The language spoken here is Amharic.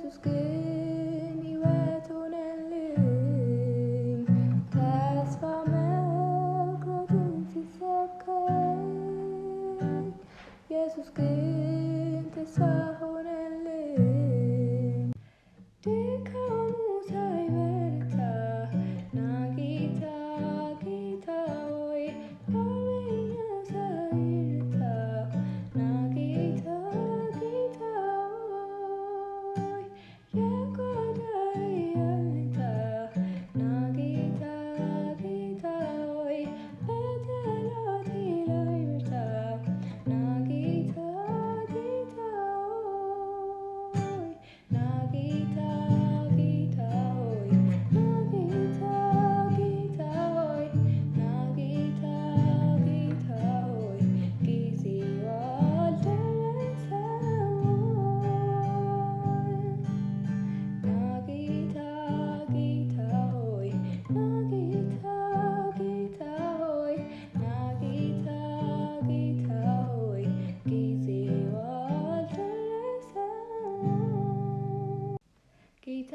ኢየሱስ ግን ሕይወት ሆነልኝ ተስፋ መቁረጥን ሲሰብከኝ ኢየሱስ ግን ተስፋ ሆነልኝ ድካሙ ሳይበረታ ና ጌታ ጌታ ሆይ ኃይለኛው ሳይረታ ና ጌታ ጌታ ሆይ የጓዳዬ አለኝታ ና ጌታ ጌታ ሆይ በጠላቴ ላይ በርታ ና ጌታ ጌታ ሆይ ና ጌታ ጌታ ሆይ ና ጌታ ጌታ ሆይ ና ጌታ ጌታ ሆይ ጊዜው አልደረሰም ና ጌታ ጌታ ሆይ ና ጌታ ጌታ ሆይ ና ጌታ ጌታ ሆይ ጊዜው አልደረሰም ጌታ